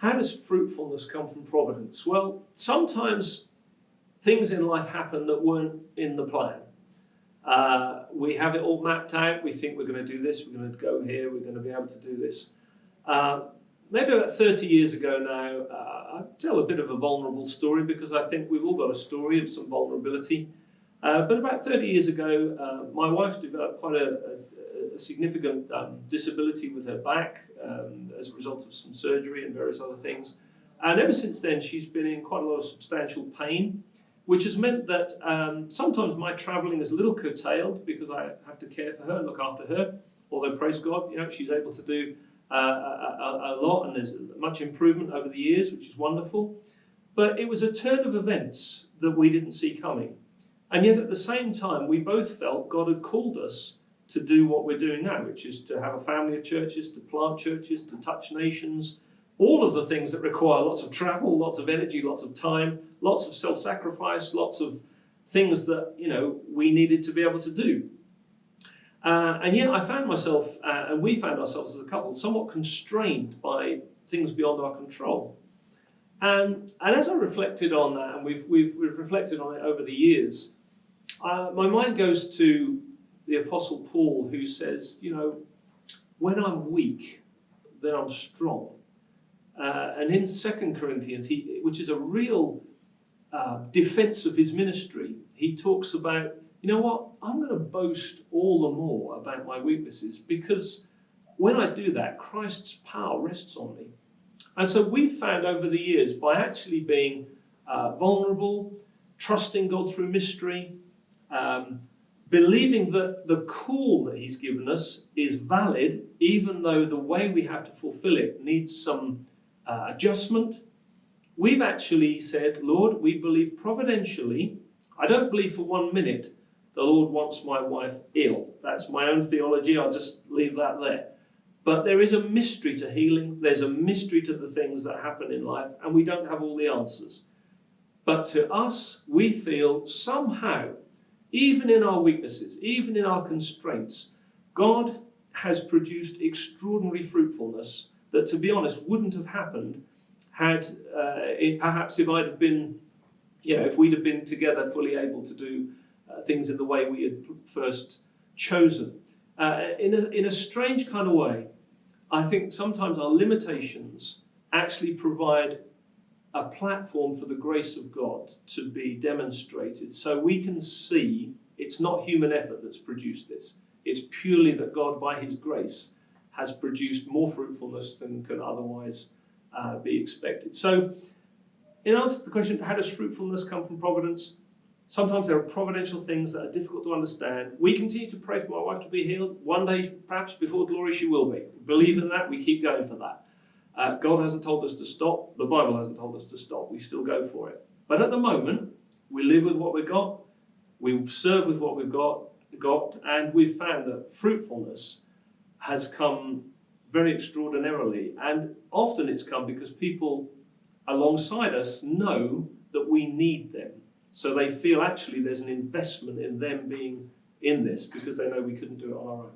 how does fruitfulness come from providence? Well, sometimes things in life happen that weren't in the plan. We have it all mapped out. We think we're going to do this, we're going to go here, we're going to be able to do this. Maybe about 30 years ago now, I'll tell a bit of a vulnerable story because I think we've all got a story of some vulnerability. But about 30 years ago, my wife developed quite a significant disability with her back as a result of some surgery and various other things. And ever since then, she's been in quite a lot of substantial pain, which has meant that sometimes my travelling is a little curtailed because I have to care for her and look after her. Although, praise God, she's able to do a lot, and there's much improvement over the years, which is wonderful. But it was a turn of events that we didn't see coming. And yet at the same time, we both felt God had called us to do what we're doing now, which is to have a family of churches, to plant churches, to touch nations, all of the things that require lots of travel, lots of energy, lots of time, lots of self-sacrifice, lots of things that, we needed to be able to do. And yet I found myself, and we found ourselves as a couple, somewhat constrained by things beyond our control. And as I reflected on that, and we've reflected on it over the years, my mind goes to the Apostle Paul, who says, when I'm weak, then I'm strong. And in 2 Corinthians, which is a real defense of his ministry, he talks about, I'm going to boast all the more about my weaknesses because when I do that, Christ's power rests on me. And so we've found over the years, by actually being vulnerable, trusting God through mystery, believing that the call that he's given us is valid, even though the way we have to fulfill it needs some adjustment, we've actually said, Lord, we believe providentially. I don't believe for 1 minute the Lord wants my wife ill. That's my own theology. I'll just leave that there. But there is a mystery to healing. There's a mystery to the things that happen in life, and we don't have all the answers. But to us, we feel somehow, even in our weaknesses, even in our constraints, God has produced extraordinary fruitfulness that, to be honest, wouldn't have happened had perhaps if I'd have been, if we'd have been together fully able to do things in the way we had first chosen. In a strange kind of way, I think sometimes our limitations actually provide a platform for the grace of God to be demonstrated. So we can see it's not human effort that's produced this. It's purely that God, by his grace, has produced more fruitfulness than can otherwise be expected. So in answer to the question, how does fruitfulness come from providence? Sometimes there are providential things that are difficult to understand. We continue to pray for my wife to be healed. One day, perhaps before glory, she will be. Believe in that. We keep going for that. God hasn't told us to stop. The Bible hasn't told us to stop. We still go for it. But at the moment, we live with what we've got. We serve with what we've got, and we've found that fruitfulness has come very extraordinarily. And often it's come because people alongside us know that we need them. So they feel actually there's an investment in them being in this because they know we couldn't do it on our own.